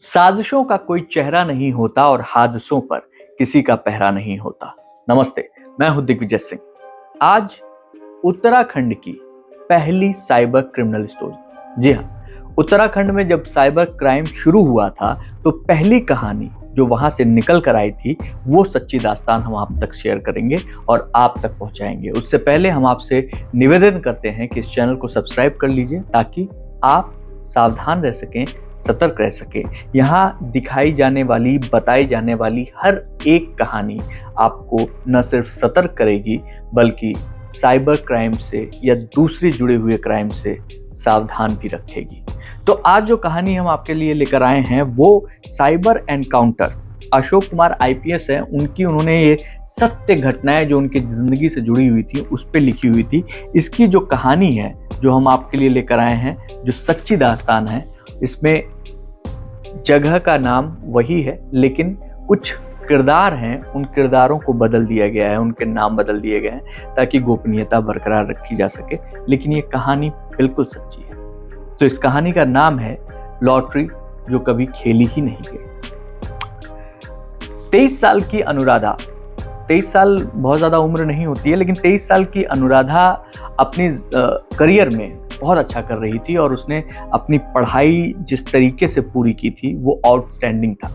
साजिशों का कोई चेहरा नहीं होता और हादसों पर किसी का पहरा नहीं होता। नमस्ते, मैं हूं दिग्विजय सिंह। आज उत्तराखंड की पहली साइबर क्रिमिनल स्टोरी। जी हाँ, उत्तराखंड में जब साइबर क्राइम शुरू हुआ था तो पहली कहानी जो वहां से निकल कर आई थी वो सच्ची दास्तान हम आप तक शेयर करेंगे और आप तक पहुंचाएंगे। उससे पहले हम आपसे निवेदन करते हैं कि इस चैनल को सब्सक्राइब कर लीजिए ताकि आप सावधान रह सकें, सतर्क रह सके। यहाँ दिखाई जाने वाली, बताई जाने वाली हर एक कहानी आपको न सिर्फ सतर्क करेगी बल्कि साइबर क्राइम से या दूसरे जुड़े हुए क्राइम से सावधान भी रखेगी। तो आज जो कहानी हम आपके लिए लेकर आए हैं वो cyber encounter. Ashok Kumar IPS है, उन्होंने ये सत्य घटनाएं जो उनकी जिंदगी से जुड़ी हुई थी उस पर लिखी हुई थी। इसकी जो कहानी है जो हम आपके लिए लेकर आए हैं, जो सच्ची दास्तान है, इसमें जगह का नाम वही है लेकिन कुछ किरदार हैं, उन किरदारों को बदल दिया गया है, उनके नाम बदल दिए गए हैं ताकि गोपनीयता बरकरार रखी जा सके। लेकिन ये कहानी बिल्कुल सच्ची है। तो इस कहानी का नाम है लॉटरी जो कभी खेली ही नहीं गई। 23 साल की अनुराधा, 23 साल बहुत ज़्यादा उम्र नहीं होती है, लेकिन 23 साल की अनुराधा अपनी करियर में बहुत अच्छा कर रही थी और उसने अपनी पढ़ाई जिस तरीके से पूरी की थी वो आउटस्टैंडिंग था।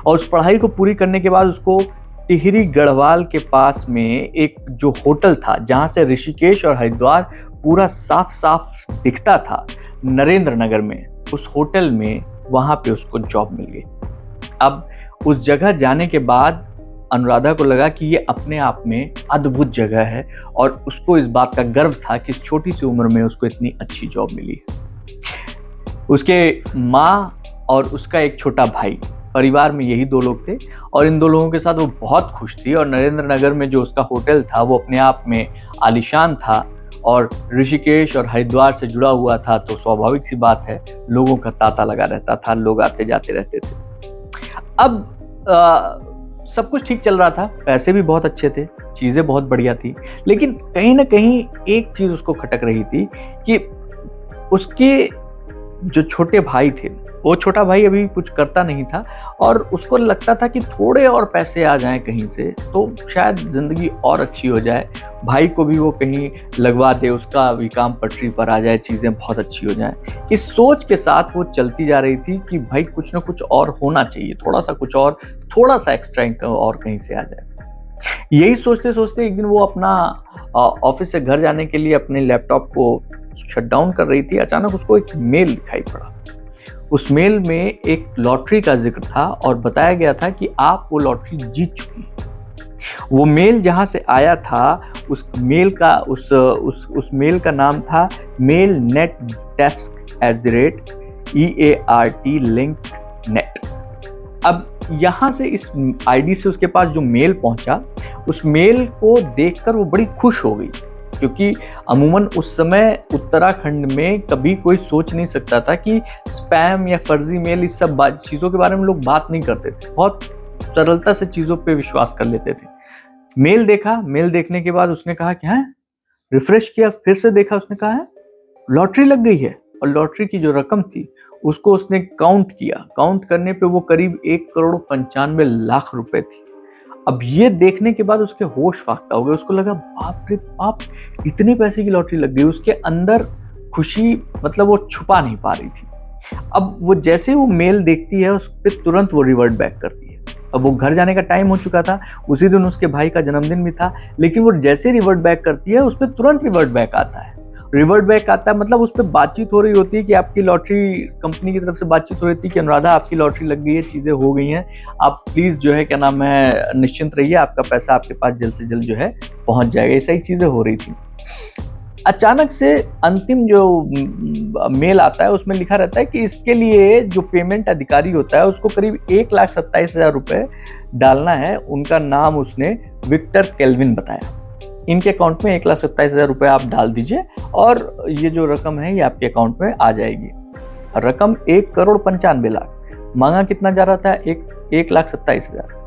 और उस पढ़ाई को पूरी करने के बाद उसको टिहरी गढ़वाल के पास में एक जो होटल था जहाँ से ऋषिकेश और हरिद्वार पूरा साफ साफ दिखता था, नरेंद्र नगर में, उस होटल में वहाँ पे उसको जॉब मिल गई। अब उस जगह जाने के बाद अनुराधा को लगा कि ये अपने आप में अद्भुत जगह है और उसको इस बात का गर्व था कि इस छोटी सी उम्र में उसको इतनी अच्छी जॉब मिली है। उसके माँ और उसका एक छोटा भाई, परिवार में यही दो लोग थे और इन दो लोगों के साथ वो बहुत खुश थी। और नरेंद्र नगर में जो उसका होटल था वो अपने आप में आलीशान था और ऋषिकेश और हरिद्वार से जुड़ा हुआ था, तो स्वाभाविक सी बात है लोगों का तांता लगा रहता था, लोग आते जाते रहते थे। अब सब कुछ ठीक चल रहा था, पैसे भी बहुत अच्छे थे, चीज़ें बहुत बढ़िया थी, लेकिन कहीं ना कहीं एक चीज़ उसको खटक रही थी कि उसके जो छोटे भाई थे, वो छोटा भाई अभी कुछ करता नहीं था और उसको लगता था कि थोड़े और पैसे आ जाएं कहीं से तो शायद ज़िंदगी और अच्छी हो जाए, भाई को भी वो कहीं लगवा दे, उसका भी काम पटरी पर आ जाए, चीज़ें बहुत अच्छी हो जाएं। इस सोच के साथ वो चलती जा रही थी कि भाई कुछ ना कुछ और होना चाहिए, थोड़ा सा कुछ और, थोड़ा सा एक्स्ट्रा इनकम और कहीं से आ जाए। यही सोचते सोचते एक दिन वो अपना ऑफिस से घर जाने के लिए अपने लैपटॉप को शट डाउन कर रही थी। अचानक उसको एक मेल दिखाई पड़ा। उस मेल में एक लॉटरी का जिक्र था और बताया गया था कि आप वो लॉटरी जीत चुकी हैं। वो मेल जहां से आया था उस मेल का नाम था mail net desk @EART link net. अब यहां से इस आईडी से उसके पास जो मेल पहुंचा, उस मेल को देखकर वो बड़ी खुश हो गई क्योंकि अमूमन उस समय उत्तराखंड में कभी कोई सोच नहीं सकता था कि स्पैम या फर्जी मेल, इस सब चीज़ों के बारे में लोग बात नहीं करते थे, बहुत सरलता से चीज़ों पे विश्वास कर लेते थे। मेल देखा, मेल देखने के बाद उसने कहा कि हैं, रिफ्रेश किया, फिर से देखा, उसने कहा है लॉटरी लग गई है। और लॉटरी की जो रकम थी उसको उसने काउंट किया, काउंट करने पे वो करीब 1,95,00,000 रुपए थी। अब ये देखने के बाद उसके होश फाख्ता हो गए, उसको लगा बाप रे बाप, इतने पैसे की लॉटरी लग गई। उसके अंदर खुशी मतलब वो छुपा नहीं पा रही थी। अब वो जैसे वो मेल देखती है उस पर तुरंत वो रिवर्ट बैक करती है। अब वो घर जाने का टाइम हो चुका था, उसी दिन उसके भाई का जन्मदिन भी था, लेकिन वो जैसे रिवर्ट बैक करती है उस पर तुरंत रिवर्ट बैक आता है। रिवर्ट बैक आता है मतलब उस पर बातचीत हो रही होती है कि आपकी लॉटरी कंपनी की तरफ से बातचीत हो रही थी कि अनुराधा आपकी लॉटरी लग गई है, चीज़ें हो गई हैं, आप प्लीज़ जो है क्या नाम है निश्चिंत रहिए, आपका पैसा आपके पास जल्द से जल्द जो है पहुंच जाएगा। ये सही चीज़ें हो रही थी। अचानक से अंतिम जो मेल आता है उसमें लिखा रहता है कि इसके लिए जो पेमेंट अधिकारी होता है उसको करीब 1,27,000 रुपये डालना है। उनका नाम उसने विक्टर केल्विन बताया। इनके अकाउंट में 1,27,000 रुपये आप डाल दीजिए और ये जो रकम है ये आपके अकाउंट में आ जाएगी। रकम 1,95,00,000। मांगा कितना जा रहा था? 1,27,000।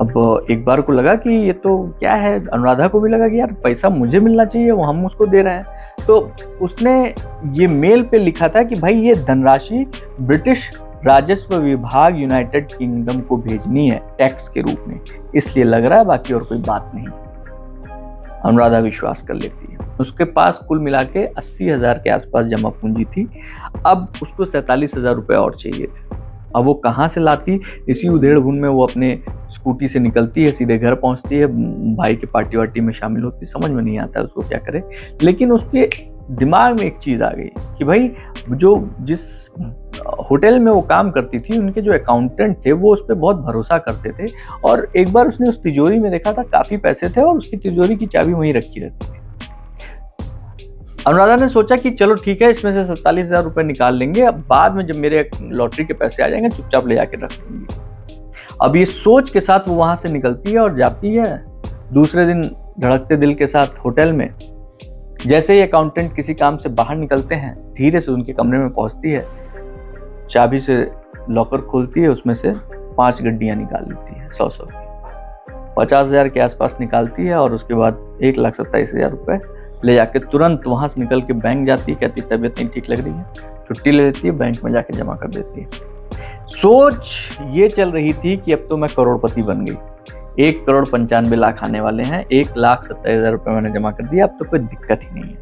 अब एक बार को लगा कि ये तो क्या है, अनुराधा को भी लगा कि यार पैसा मुझे मिलना चाहिए, वो हम उसको दे रहे हैं। तो उसने ये मेल पे लिखा था कि भाई ये धनराशि ब्रिटिश राजस्व विभाग यूनाइटेड किंगडम को भेजनी है टैक्स के रूप में, इसलिए लग रहा है, बाकी और कोई बात नहीं। अनुराधा विश्वास कर लेती है। उसके पास कुल मिला के 80,000 के आसपास जमा पूंजी थी। अब उसको 47,000 रुपये और चाहिए थे। अब वो कहाँ से लाती? इसी उधेड़-बुन में वो अपने स्कूटी से निकलती है, सीधे घर पहुंचती है, भाई की पार्टी वार्टी में शामिल होती, समझ में नहीं आता उसको क्या करे। लेकिन उसके दिमाग में एक चीज़ आ गई कि भाई जिस होटल में वो काम करती थी, उनके जो अकाउंटेंट थे वो उस पर बहुत भरोसा करते थे, और एक बार उसने उस तिजोरी में देखा था काफ़ी पैसे थे और उसकी तिजोरी की चाबी वहीं रखी रहती थी। अनुराधा ने सोचा कि चलो ठीक है, इसमें से 47,000 रुपये निकाल लेंगे, अब बाद में जब मेरे लॉटरी के पैसे आ जाएंगे चुपचाप ले जाके रख देंगे। अब ये सोच के साथ वो वहां से निकलती है और जाती है दूसरे दिन धड़कते दिल के साथ होटल में। जैसे ही अकाउंटेंट किसी काम से बाहर निकलते हैं, धीरे से उनके कमरे में पहुंचती है, चाबी से लॉकर खोलती है, उसमें से 5 गड्डियां निकाल लेती है 100 की, 50,000 के आसपास निकालती है, और उसके बाद 1,27,000 रुपये ले जाके तुरंत वहां से निकल के बैंक जाती है। कहती तबीयत नहीं ठीक लग रही है, छुट्टी ले लेती है, बैंक में जाके जमा कर देती है। सोच ये चल रही थी कि अब तो मैं करोड़पति बन गई, 1,95,00,000 आने वाले हैं, 1,27,000 रुपये मैंने जमा कर दिया, अब तो कोई दिक्कत ही नहीं है।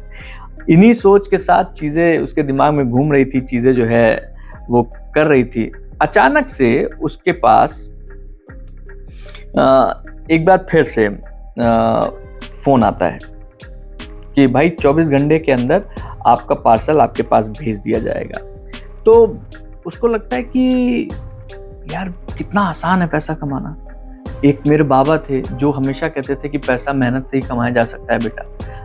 इन्हीं सोच के साथ चीजें उसके दिमाग में घूम रही थी, चीजें जो है वो कर रही थी। अचानक से उसके पास एक बार फिर से फोन आता है कि भाई 24 घंटे के अंदर आपका पार्सल आपके पास भेज दिया जाएगा। तो उसको लगता है कि यार कितना आसान है पैसा कमाना। एक मेरे बाबा थे जो हमेशा कहते थे कि पैसा मेहनत से ही कमाया जा सकता है बेटा,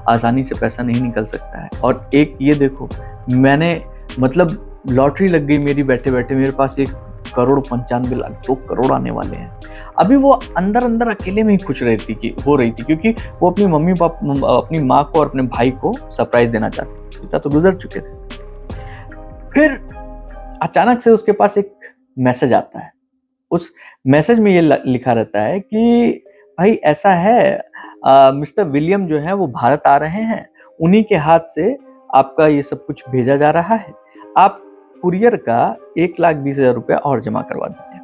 आसानी से पैसा नहीं निकल सकता है। और एक ये देखो, मैंने मतलब लॉटरी लग गई मेरी बैठे बैठे, मेरे पास 1,95,00,000 2 करोड़ आने वाले हैं। अभी वो अंदर अंदर अकेले में ही खुश हो रही थी क्योंकि वो अपनी अपनी माँ को और अपने भाई को सरप्राइज देना चाहती थी। पिता तो गुजर चुके थे। फिर अचानक से उसके पास एक मैसेज आता है। उस मैसेज में ये लिखा रहता है कि भाई ऐसा है, मिस्टर विलियम जो है वो भारत आ रहे हैं, उन्हीं के हाथ से आपका ये सब कुछ भेजा जा रहा है, आप कुरियर का 1,20,000 रुपया और जमा करवा दीजिए।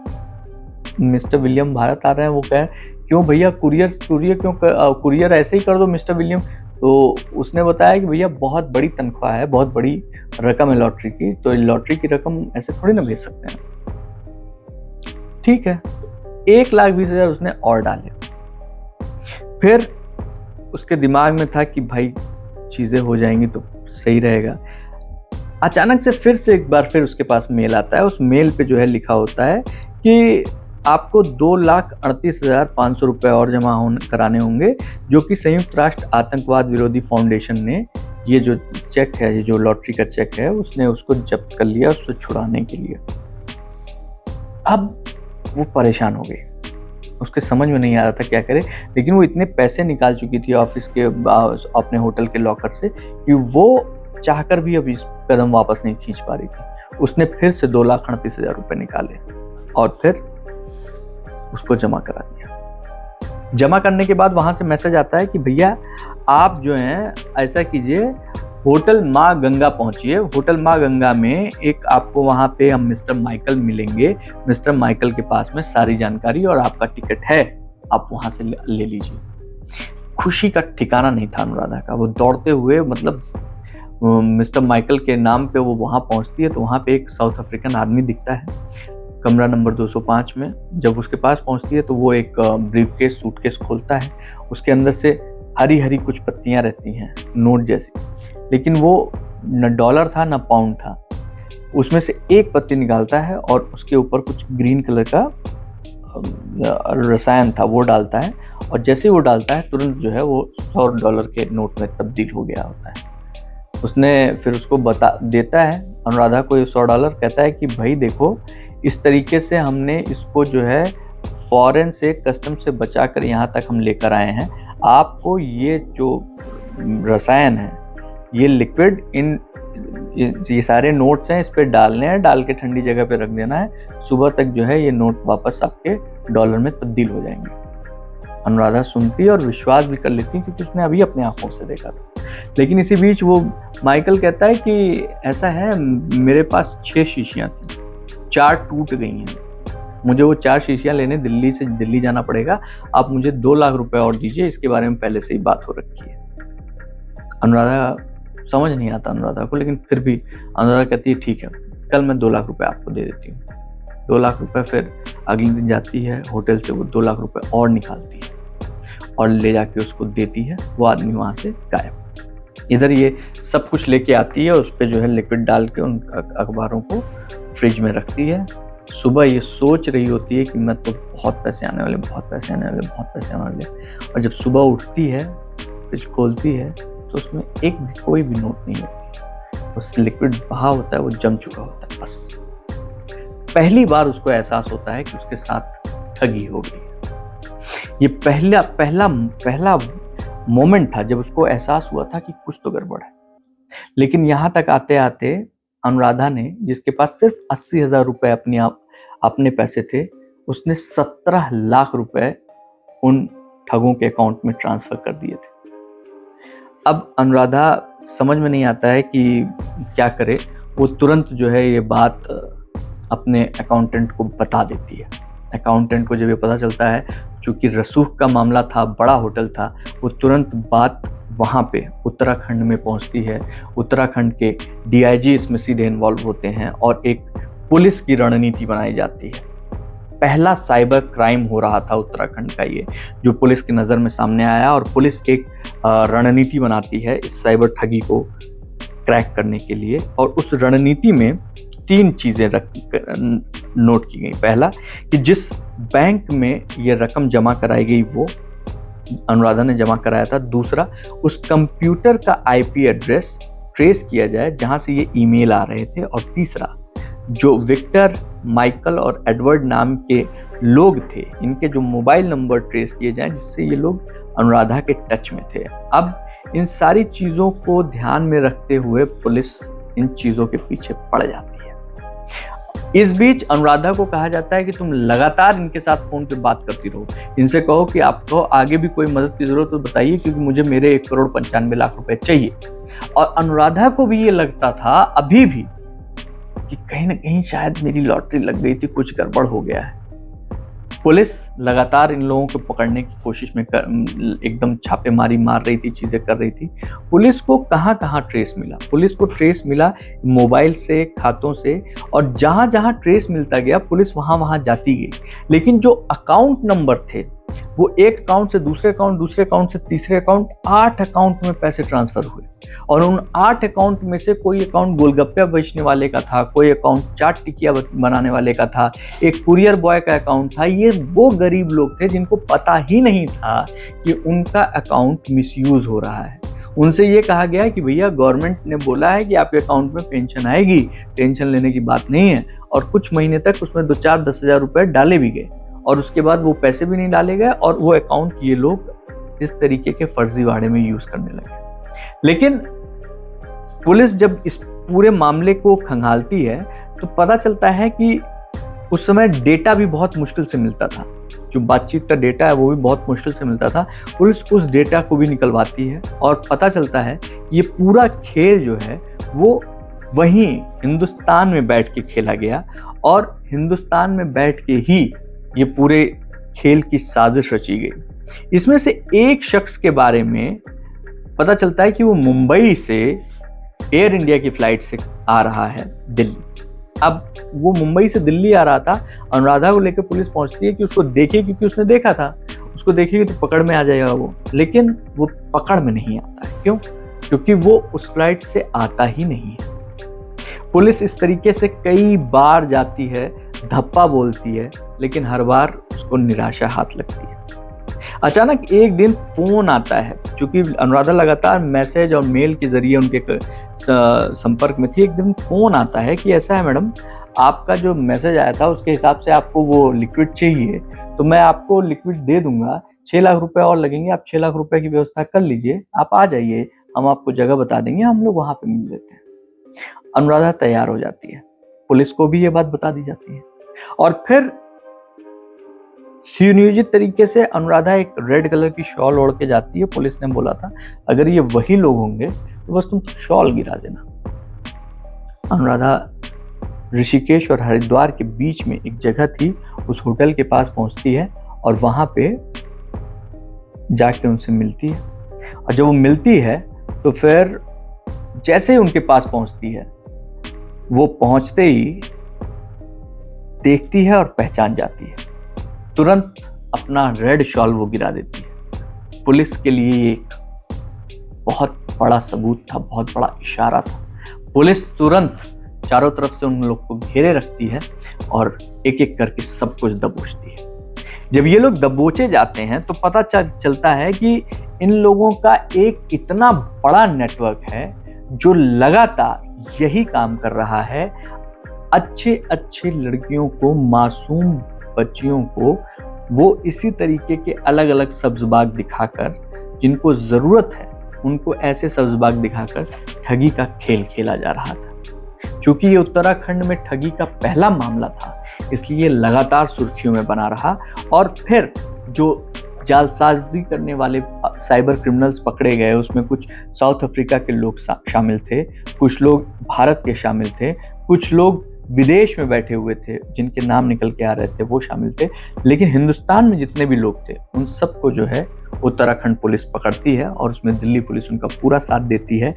मिस्टर विलियम भारत आ रहे हैं, वो कहे क्यों भैया, कुरियर ऐसे ही कर दो मिस्टर विलियम। तो उसने बताया कि भैया बहुत बड़ी तनख्वाह है, बहुत बड़ी रकम है लॉटरी की, तो लॉटरी की रकम ऐसे थोड़ी ना भेज सकते हैं। ठीक है, 1,20,000 उसने और डाले। फिर उसके दिमाग में था कि भाई चीजें हो जाएंगी तो सही रहेगा। अचानक से फिर से एक बार फिर उसके पास मेल आता है। उस मेल पे जो है लिखा होता है कि आपको 2,38,500 रुपए और जमा कराने होंगे, जो कि संयुक्त राष्ट्र आतंकवाद विरोधी फाउंडेशन ने ये जो चेक है, ये जो लॉटरी का चेक है, उसने उसको जब्त कर लिया उससे छुड़ाने के लिए। अब वो परेशान हो गई, उसके समझ में नहीं आ रहा था क्या करे, लेकिन वो इतने पैसे निकाल चुकी थी ऑफिस के अपने होटल के लॉकर से कि वो चाहकर भी अभी इस कदम वापस नहीं खींच पा रही थी। उसने फिर से 2,38,000 रुपए निकाले और फिर उसको जमा करा दिया। जमा करने के बाद वहां से मैसेज आता है कि भैया आप जो हैं ऐसा कीजिए, होटल माँ गंगा पहुंचिए। होटल माँ गंगा में एक आपको वहां पे हम मिस्टर माइकल मिलेंगे। मिस्टर माइकल के पास में सारी जानकारी और आपका टिकट है, आप वहां से ले लीजिए। खुशी का ठिकाना नहीं था अनुराधा का। वो दौड़ते हुए, मतलब मिस्टर माइकल के नाम पे वो वहां पहुंचती है तो वहां पे एक साउथ अफ्रीकन आदमी दिखता है कमरा नंबर 205 में। जब उसके पास पहुंचती है तो वो एक ब्रीफकेस सूटकेस खोलता है। उसके अंदर से हरी हरी कुछ पत्तियां रहती हैं, नोट जैसी, लेकिन वो न डॉलर था न पाउंड था। उसमें से एक पत्ती निकालता है और उसके ऊपर कुछ ग्रीन कलर का रसायन था, वो डालता है, और जैसे वो डालता है तुरंत जो है वो $100 के नोट में तब्दील हो गया होता है। उसने फिर उसको देता है अनुराधा को ये $100। कहता है कि भाई देखो, इस तरीके से हमने इसको जो है फॉरेन से, कस्टम से बचा कर यहाँ तक हम लेकर आए हैं। आपको ये जो रसायन है, ये लिक्विड, ये सारे नोट्स हैं, इस पे डालने हैं, डाल के ठंडी जगह पे रख देना है। सुबह तक जो है ये नोट वापस आपके डॉलर में तब्दील हो जाएंगे। अनुराधा सुनती और विश्वास भी कर लेती क्योंकि उसने अभी अपने आंखों से देखा था। लेकिन इसी बीच वो माइकल कहता है कि ऐसा है, मेरे पास 6 शीशियां थी, 4 टूट गई हैं, मुझे वो 4 शीशियाँ लेने दिल्ली से दिल्ली जाना पड़ेगा, आप मुझे 2 लाख रुपए और दीजिए, इसके बारे में पहले से ही बात हो रखी है। अनुराधा, समझ नहीं आता अनुराधा को, लेकिन फिर भी अनुराधा कहती है ठीक है, कल मैं 2 लाख रुपए आपको दे देती हूँ। 2 लाख रुपए फिर अगले दिन जाती है होटल से, वो 2 लाख रुपए और निकालती है और ले जाके उसको देती है। वो आदमी वहाँ से गायब। इधर ये सब कुछ लेके आती है, उस पर जो है लिक्विड डाल के उन अखबारों को फ्रिज में रखती है। सुबह ये सोच रही होती है कि मैं तो बहुत पैसे आने वाले, बहुत पैसे आने वाले, बहुत पैसे आने वाले। और जब सुबह उठती है, फ्रिज खोलती है, तो उसमें एक भी कोई भी नोट नहीं होती। उस लिक्विड बहा होता है, वो जम चुका होता है। बस पहली बार उसको एहसास होता है कि उसके साथ ठगी हो गई। ये पहला मोमेंट था जब उसको एहसास हुआ था कि कुछ तो गड़बड़ है। लेकिन यहाँ तक आते आते अनुराधा ने, जिसके पास सिर्फ 80,000 रुपए अपने पैसे थे, उसने 17 लाख रुपए उन ठगों के अकाउंट में ट्रांसफर कर दिए थे। अब अनुराधा समझ में नहीं आता है कि क्या करे। वो तुरंत जो है ये बात अपने अकाउंटेंट को बता देती है। अकाउंटेंट को जब ये पता चलता है, चूंकि रसूख का मामला था, बड़ा होटल था, वो तुरंत बात वहाँ पे उत्तराखंड में पहुँचती है। उत्तराखंड के डीआईजी इसमें सीधे इन्वॉल्व होते हैं और एक पुलिस की रणनीति बनाई जाती है। पहला साइबर क्राइम हो रहा था उत्तराखंड का ये, जो पुलिस की नज़र में सामने आया, और पुलिस एक रणनीति बनाती है इस साइबर ठगी को क्रैक करने के लिए। और उस रणनीति में 3 चीज़ें नोट की गई। पहला, कि जिस बैंक में ये रकम जमा कराई गई वो अनुराधा ने जमा कराया था। दूसरा, उस कंप्यूटर का आईपी एड्रेस ट्रेस किया जाए जहां से ये ईमेल आ रहे थे। और तीसरा, जो विक्टर, माइकल और एडवर्ड नाम के लोग थे, इनके जो मोबाइल नंबर ट्रेस किए जाएं जिससे ये लोग अनुराधा के टच में थे। अब इन सारी चीज़ों को ध्यान में रखते हुए पुलिस इन चीज़ों के पीछे पड़ जाती है। इस बीच अनुराधा को कहा जाता है कि तुम लगातार इनके साथ फोन पे बात करती रहो, इनसे कहो कि आपको आगे भी कोई मदद की जरूरत तो बताइए, क्योंकि मुझे मेरे 1,95,00,000 रुपए चाहिए। और अनुराधा को भी ये लगता था अभी भी कि कहीं ना कहीं शायद मेरी लॉटरी लग गई थी, कुछ गड़बड़ हो गया है। पुलिस लगातार इन लोगों को पकड़ने की कोशिश में एकदम छापेमारी मार रही थी, चीजें कर रही थी। पुलिस को कहाँ ट्रेस मिला? पुलिस को ट्रेस मिला मोबाइल से, खातों से, और जहां जहां ट्रेस मिलता गया पुलिस वहां जाती गई। लेकिन जो अकाउंट नंबर थे, वो एक अकाउंट से दूसरे अकाउंट, दूसरे अकाउंट से तीसरे अकाउंट, 8 अकाउंट में पैसे ट्रांसफर हुए। और उन 8 अकाउंट में से कोई अकाउंट गोलगप्पे बेचने वाले का था, कोई अकाउंट चाट टिकिया बनाने वाले का था, एक कुरियर बॉय का अकाउंट था। ये वो गरीब लोग थे जिनको पता ही नहीं था कि उनका अकाउंट मिसयूज हो रहा है। उनसे ये कहा गया कि भैया गवर्नमेंट ने बोला है कि आपके अकाउंट में पेंशन आएगी, टेंशन लेने की बात नहीं है। और कुछ महीने तक उसमें 2-4-10,000 रुपए डाले भी गए, और उसके बाद वो पैसे भी नहीं डाले गए, और वो अकाउंट ये लोग इस तरीके के फर्जीवाड़े में यूज करने लगे। लेकिन पुलिस जब इस पूरे मामले को खंगालती है तो पता चलता है कि उस समय डेटा भी बहुत मुश्किल से मिलता था। जो बातचीत का डेटा है वो भी बहुत मुश्किल से मिलता था। पुलिस उस डेटा को भी निकलवाती है और पता चलता है कि ये पूरा खेल जो है वो वहीं हिंदुस्तान में बैठ के खेला गया, और हिंदुस्तान में बैठ के ही ये पूरे खेल की साजिश रची गई। इसमें से एक शख्स के बारे में पता चलता है कि वो मुंबई से एयर इंडिया की फ्लाइट से आ रहा है दिल्ली। अब वो मुंबई से दिल्ली आ रहा था, अनुराधा को लेकर पुलिस पहुंचती है कि उसको देखे, क्योंकि उसने देखा था, उसको देखेगी तो पकड़ में आ जाएगा वो। लेकिन वो पकड़ में नहीं आता है। क्यों? क्योंकि वो उस फ्लाइट से आता ही नहीं है। पुलिस इस तरीके से कई बार जाती है, धप्पा बोलती है, लेकिन हर बार उसको निराशा हाथ लगती है। अचानक एक दिन फोन आता है, क्योंकि अनुराधा लगातार मैसेज और मेल के जरिए उनके संपर्क में थी। एक दिन फोन आता है कि ऐसा है मैडम, आपका जो मैसेज आया था उसके हिसाब से आपको वो लिक्विड चाहिए, तो मैं आपको लिक्विड दे दूंगा, 6 लाख रुपए और लगेंगे, आप 6 लाख रुपए की व्यवस्था कर लीजिए, आप आ जाइए, हम आपको जगह बता देंगे, हम लोग वहां पे मिल लेते हैं। अनुराधा तैयार हो जाती है, पुलिस को भी ये बात बता दी जाती है, और फिर सुनियोजित तरीके से अनुराधा एक रेड कलर की शॉल ओढ़ के जाती है। पुलिस ने बोला था अगर ये वही लोग होंगे तो बस तुम शॉल गिरा देना। अनुराधा ऋषिकेश और हरिद्वार के बीच में एक जगह थी, उस होटल के पास पहुंचती है और वहां पे जाके उनसे मिलती है। और जब वो मिलती है तो फिर जैसे ही उनके पास पहुंचती है, वो पहुंचते ही देखती है और पहचान जाती है। तुरंत अपना रेड शॉल वो गिरा देती है। पुलिस के लिए एक बहुत बड़ा सबूत था, बहुत बड़ा इशारा था। पुलिस तुरंत चारों तरफ से उन लोग को घेरे रखती है और एक एक करके सब कुछ दबोचती है। जब ये लोग दबोचे जाते हैं तो पता चलता है कि इन लोगों का एक इतना बड़ा नेटवर्क है जो लगातार यही काम कर रहा है, अच्छे अच्छे लड़कियों को, मासूम बच्चियों को वो इसी तरीके के अलग अलग सब्ज़बाग दिखाकर, जिनको ज़रूरत है उनको ऐसे सब्ज़बाग दिखाकर ठगी का खेल खेला जा रहा था। चूंकि ये उत्तराखंड में ठगी का पहला मामला था, इसलिए लगातार सुर्खियों में बना रहा। और फिर जो जालसाजी करने वाले साइबर क्रिमिनल्स पकड़े गए, उसमें कुछ साउथ अफ्रीका के लोग शामिल थे, कुछ लोग भारत के शामिल थे, कुछ लोग विदेश में बैठे हुए थे जिनके नाम निकल के आ रहे थे वो शामिल थे। लेकिन हिंदुस्तान में जितने भी लोग थे उन सबको जो है उत्तराखंड पुलिस पकड़ती है और उसमें दिल्ली पुलिस उनका पूरा साथ देती है।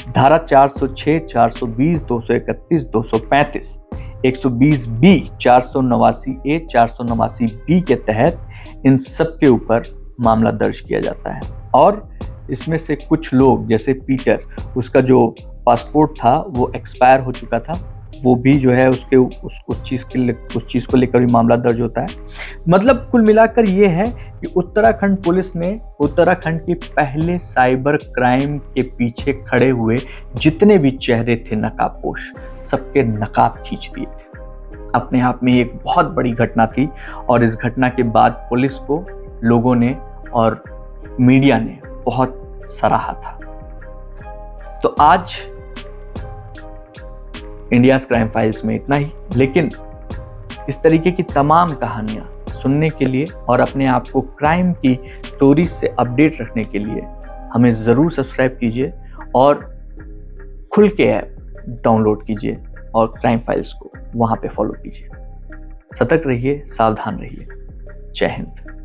धारा 406, 420, 231, 235, 120 बी, 489 ए, 489 बी के तहत इन सब के ऊपर मामला दर्ज किया जाता है। और इसमें से कुछ लोग, जैसे पीटर, उसका जो पासपोर्ट था वो एक्सपायर हो चुका था, वो भी जो है उसके उस चीज़ को लेकर भी मामला दर्ज होता है। मतलब कुल मिलाकर ये है कि उत्तराखंड पुलिस ने उत्तराखंड के पहले साइबर क्राइम के पीछे खड़े हुए जितने भी चेहरे थे नकाबपोश, सबके नकाब खींच दिए थे। अपने आप में एक बहुत बड़ी घटना थी और इस घटना के बाद पुलिस को लोगों ने और मीडिया ने बहुत सराहा था। तो आज इंडियाज क्राइम फाइल्स में इतना ही। लेकिन इस तरीके की तमाम कहानियां सुनने के लिए और अपने आप को क्राइम की स्टोरीज से अपडेट रखने के लिए हमें ज़रूर सब्सक्राइब कीजिए और खुल के ऐप डाउनलोड कीजिए और क्राइम फाइल्स को वहाँ पे फॉलो कीजिए। सतर्क रहिए, सावधान रहिए। जय हिंद।